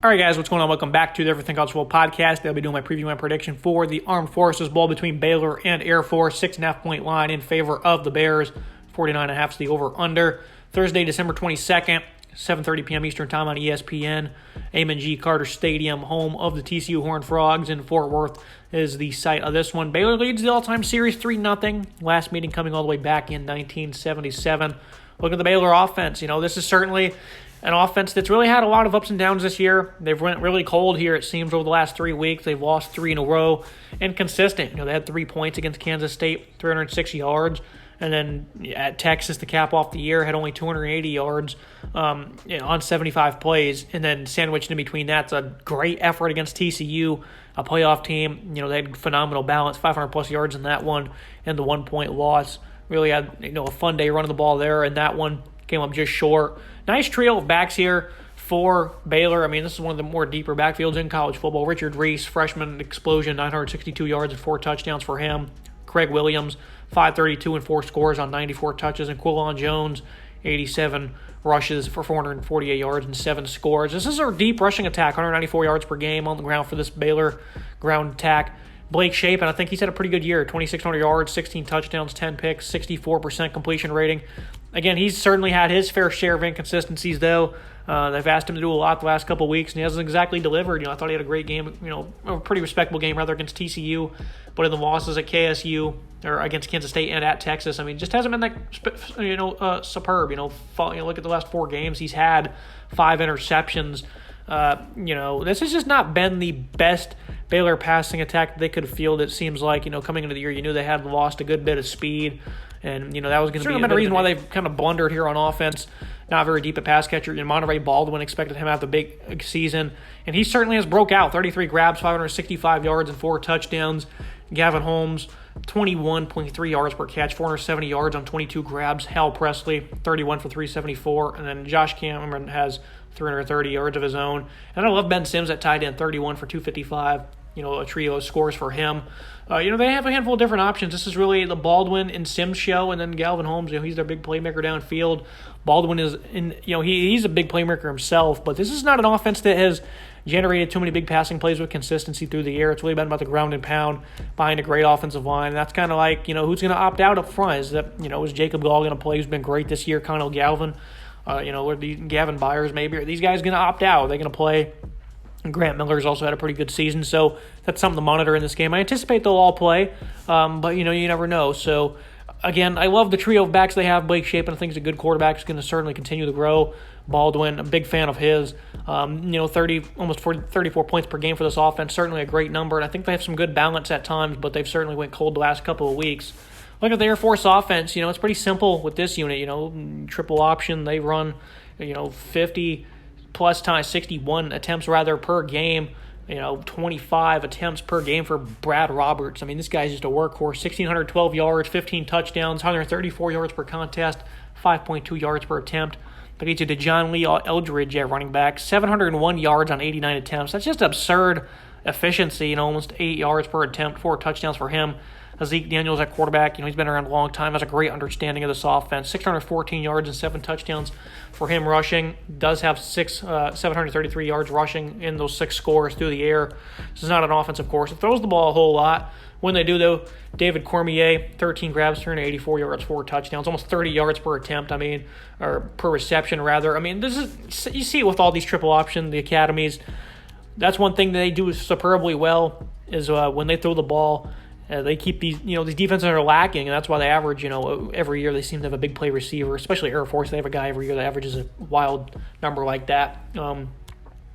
All right, guys, what's going on? Welcome back to the Everything College Football Podcast. I'll be doing my preview and prediction for the Armed Forces Bowl between Baylor and Air Force. 6.5-point line in favor of the Bears. 49.5 is the over-under. Thursday, December 22nd, 7:30 p.m. Eastern Time on ESPN. Amon G. Carter Stadium, home of the TCU Horned Frogs in Fort Worth, is the site of this one. Baylor leads the all-time series 3-0. Last meeting coming all the way back in 1977. Look at the Baylor offense. This is certainly an offense that's really had a lot of ups and downs this year. They've went really cold here, it seems, over the last 3 weeks. They've lost 3 in a row. Inconsistent. They had 3 points against Kansas State, 306 yards. And then at Texas, to cap off the year, had only 280 yards on 75 plays. And then sandwiched in between that's a great effort against TCU, a playoff team. They had phenomenal balance, 500-plus yards in that one, and the 1-point loss. Really had a fun day running the ball there, and that one came up just short. Nice trio of backs here for Baylor. This is one of the more deeper backfields in college football. Richard Reese, freshman explosion, 962 yards and 4 touchdowns for him. Craig Williams, 532 and 4 scores on 94 touches. And Quillon Jones, 87 rushes for 448 yards and 7 scores. This is our deep rushing attack, 194 yards per game on the ground for this Baylor ground attack. Blake Shapen, I think he's had a pretty good year. 2,600 yards, 16 touchdowns, 10 picks, 64% completion rating. Again, he's certainly had his fair share of inconsistencies, though. They've asked him to do a lot the last couple of weeks, and he hasn't exactly delivered. I thought he had a great game, a pretty respectable game, rather, against TCU. But in the losses at KSU, or against Kansas State and at Texas, just hasn't been that, superb. Look at the last 4 games. He's had 5 interceptions. This has just not been the best Baylor passing attack that they could field. It seems like, coming into the year, you knew they had lost a good bit of speed. And, that was going to be a reason why they've kind of blundered here on offense. Not very deep at pass catcher. Monterey Baldwin expected him to have the big season. And he certainly has broke out. 33 grabs, 565 yards, and 4 touchdowns. Gavin Holmes, 21.3 yards per catch, 470 yards on 22 grabs. Hal Presley, 31 for 374. And then Josh Cameron has 330 yards of his own. And I love Ben Sims at tight end, 31 for 255. A trio of scores for him. They have a handful of different options. This is really the Baldwin and Sims show, and then Galvin Holmes, he's their big playmaker downfield. Baldwin is, he's a big playmaker himself, but this is not an offense that has generated too many big passing plays with consistency through the air. It's really been about the ground and pound behind a great offensive line. And that's kind of like, who's going to opt out up front? Is Jacob Gall going to play, who's been great this year? Connell Galvin, or Gavin Byers maybe. Are these guys going to opt out? Are they going to play? Grant Miller's also had a pretty good season, so that's something to monitor in this game. I anticipate they'll all play, but you never know. So, again, I love the trio of backs they have. Blake Shapen, I think, is a good quarterback. He's going to certainly continue to grow. Baldwin, a big fan of his. 34 points per game for this offense, certainly a great number. And I think they have some good balance at times, but they've certainly went cold the last couple of weeks. Look at the Air Force offense. It's pretty simple with this unit. Triple option. They run, 50 plus times 61 attempts per game, 25 attempts per game for Brad Roberts. This guy's just a workhorse. 1,612 yards, 15 touchdowns, 134 yards per contest, 5.2 yards per attempt. They get you to John Lee Eldridge at running back, 701 yards on 89 attempts. That's just absurd efficiency, almost 8 yards per attempt, 4 touchdowns for him. Zeke Daniels at quarterback, he's been around a long time, has a great understanding of this offense. 614 yards and 7 touchdowns for him rushing. Does have 733 yards rushing in those 6 scores through the air. This is not an offense, of course. It throws the ball a whole lot. When they do, though, David Cormier, 13 grabs, 384 yards, 4 touchdowns, almost 30 yards per attempt, or per reception, rather. This is, you see it with all these triple option, the academies. That's one thing that they do superbly well, is when they throw the ball, they keep these defenses are lacking, and that's why they average, every year they seem to have a big play receiver, especially Air Force. They have a guy every year that averages a wild number like that.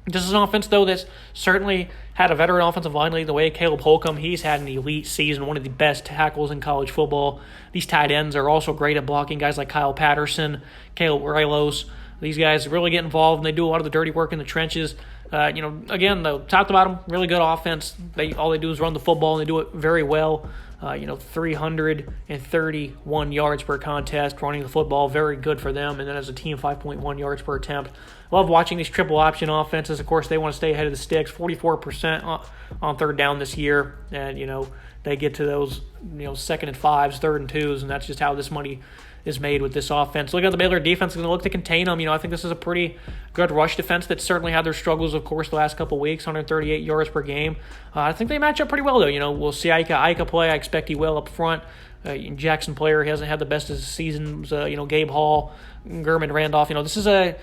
This is an offense, though, that's certainly had a veteran offensive line leading the way. Caleb Holcomb, he's had an elite season, one of the best tackles in college football. These tight ends are also great at blocking. Guys like Kyle Patterson, Caleb Rilos, these guys really get involved, and they do a lot of the dirty work in the trenches. Again, though, top to bottom, really good offense. All they do is run the football, and they do it very well. 331 yards per contest running the football, very good for them. And then as a team, 5.1 yards per attempt. Love watching these triple option offenses. Of course, they want to stay ahead of the sticks. 44% on third down this year, and they get to those 2nd and 5s, 3rd and 2s, and that's just how this money is made with this offense. Looking at the Baylor defense, going to look to contain them. I think this is a pretty good rush defense that certainly had their struggles, of course, the last couple of weeks, 138 yards per game. I think they match up pretty well, though. We'll see Ika play. I expect he will up front. Jackson Player, he hasn't had the best of his seasons. Gabe Hall, Gurman Randolph. This is a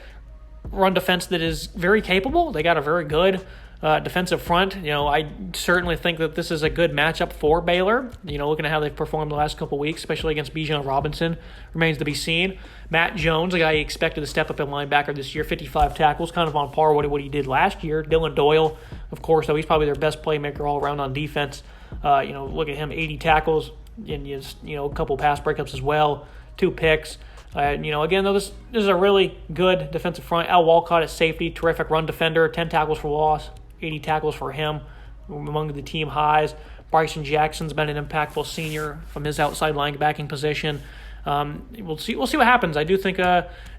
run defense that is very capable. They got a very good defensive front. I certainly think that this is a good matchup for Baylor. Looking at how they've performed the last couple of weeks, especially against Bijan Robinson, remains to be seen. Matt Jones, a guy he expected to step up in linebacker this year, 55 tackles, kind of on par with what he did last year. Dylan Doyle, of course, though he's probably their best playmaker all around on defense. Look at him, 80 tackles, and a couple pass breakups as well, 2 picks. Again, though, this is a really good defensive front. Al Walcott at safety, terrific run defender, 10 tackles for loss, 80 tackles for him, among the team highs. Bryson Jackson's been an impactful senior from his outside linebacking position. We'll see what happens. I do think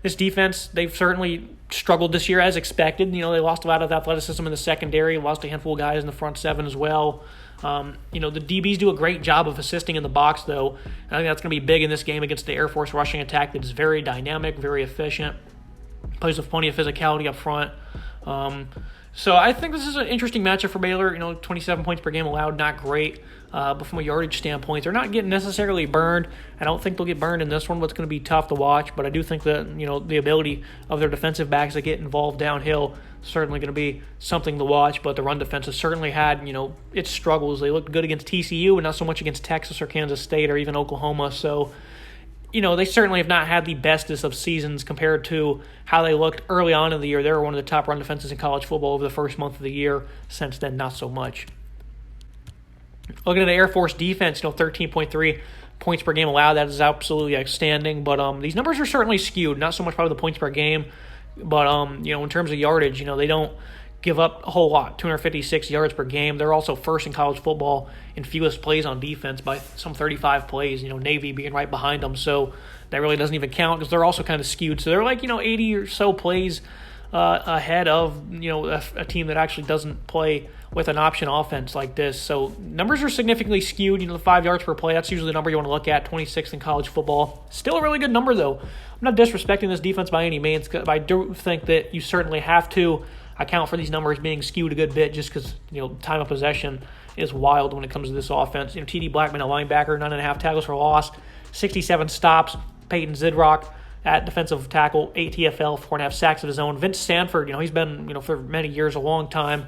this defense, they've certainly struggled this year as expected. They lost a lot of athleticism in the secondary, lost a handful of guys in the front seven as well. The DBs do a great job of assisting in the box, though. I think that's going to be big in this game against the Air Force rushing attack that is very dynamic, very efficient, plays with plenty of physicality up front. So I think this is an interesting matchup for Baylor. 27 points per game allowed, not great. But from a yardage standpoint, they're not getting necessarily burned. I don't think they'll get burned in this one, but it's going to be tough to watch. But I do think that, the ability of their defensive backs to get involved downhill is certainly going to be something to watch. But the run defense has certainly had, its struggles. They looked good against TCU, but not so much against Texas or Kansas State or even Oklahoma. So, they certainly have not had the bestest of seasons compared to how they looked early on in the year. They were one of the top run defenses in college football over the first month of the year. Since then, not so much. Looking at the Air Force defense, 13.3 points per game allowed. That is absolutely outstanding. But these numbers are certainly skewed. Not so much probably the points per game, but in terms of yardage, they don't give up a whole lot, 256 yards per game. They're also first in college football in fewest plays on defense by some 35 plays, Navy being right behind them. So that really doesn't even count because they're also kind of skewed. So they're like, 80 or so plays ahead of, a team that actually doesn't play with an option offense like this. So numbers are significantly skewed. The 5 yards per play, that's usually the number you want to look at, 26th in college football. Still a really good number, though. I'm not disrespecting this defense by any means, but I do think that you certainly have to account for these numbers being skewed a good bit just because, time of possession is wild when it comes to this offense. T.D. Blackman, a linebacker, 9.5 tackles for loss, 67 stops. Peyton Zidrock at defensive tackle, 8 TFL, 4.5 sacks of his own. Vince Sanford, he's been, for many years, a long time,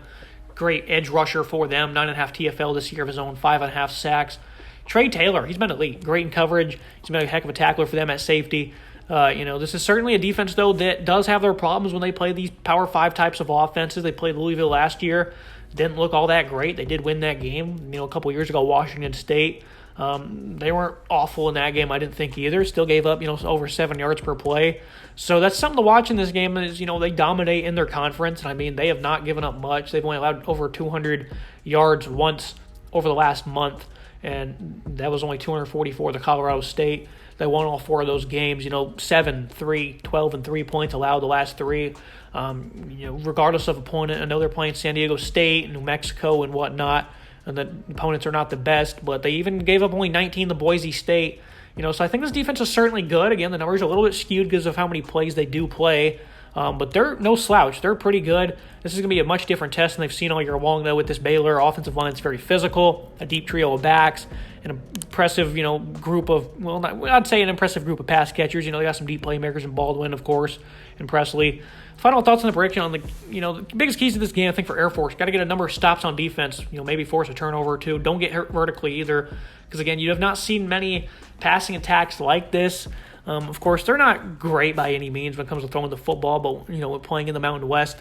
great edge rusher for them, 9.5 TFL this year of his own, 5.5 sacks. Trey Taylor, he's been elite, great in coverage. He's been a heck of a tackler for them at safety. This is certainly a defense, though, that does have their problems when they play these Power 5 types of offenses. They played Louisville last year. Didn't look all that great. They did win that game. A couple years ago, Washington State. They weren't awful in that game, I didn't think either. Still gave up, over 7 yards per play. So that's something to watch in this game is, they dominate in their conference. And, they have not given up much. They've only allowed over 200 yards once over the last month. And that was only 244 to Colorado State. They won all 4 of those games, 7, 3, 12, and 3 points allowed the last 3. Regardless of opponent, I know they're playing San Diego State, New Mexico, and whatnot, and the opponents are not the best, but they even gave up only 19 to Boise State. So I think this defense is certainly good. Again, the numbers are a little bit skewed because of how many plays they do play. But they're no slouch. They're pretty good. This is going to be a much different test than they've seen all year long, though, with this Baylor offensive line. It's very physical, a deep trio of backs, an impressive, group of, well, I'd say an impressive group of pass catchers. They got some deep playmakers in Baldwin, of course, and Presley. Final thoughts on the prediction on the biggest keys to this game, I think, for Air Force. Got to get a number of stops on defense, maybe force a turnover or 2. Don't get hurt vertically either, because, again, you have not seen many passing attacks like this. Of course, they're not great by any means when it comes to throwing the football, but, playing in the Mountain West,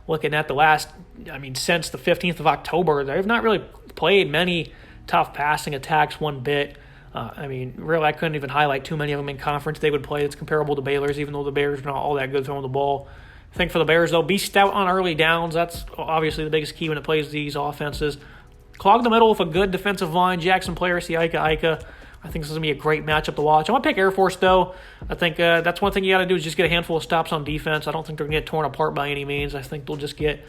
looking at the last, since the 15th of October, they've not really played many tough passing attacks one bit. Really, I couldn't even highlight too many of them in conference they would play that's comparable to Baylor's, even though the Bears are not all that good throwing the ball. I think for the Bears, though, be stout on early downs. That's obviously the biggest key when it plays these offenses. Clog the middle with a good defensive line. Jackson Player, Ika. I think this is going to be a great matchup to watch. I'm going to pick Air Force, though. I think that's one thing you got to do is just get a handful of stops on defense. I don't think they're going to get torn apart by any means. I think they'll just get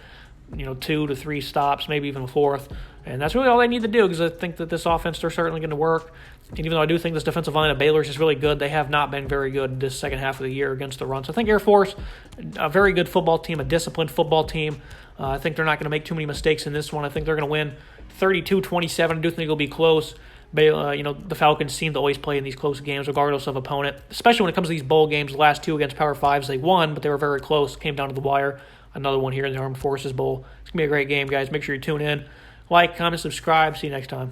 2 to 3 stops, maybe even a 4th. And that's really all they need to do because I think that this offense, they're certainly going to work. And even though I do think this defensive line of Baylor's is really good, they have not been very good this second half of the year against the run. So I think Air Force, a very good football team, a disciplined football team. I think they're not going to make too many mistakes in this one. I think they're going to win 32-27. I do think it'll be close. The Falcons seem to always play in these close games regardless of opponent, especially when it comes to these bowl games. The last two against Power 5s, they won, but they were very close. Came down to the wire. Another one here in the Armed Forces Bowl. It's going to be a great game, guys. Make sure you tune in. Like, comment, subscribe. See you next time.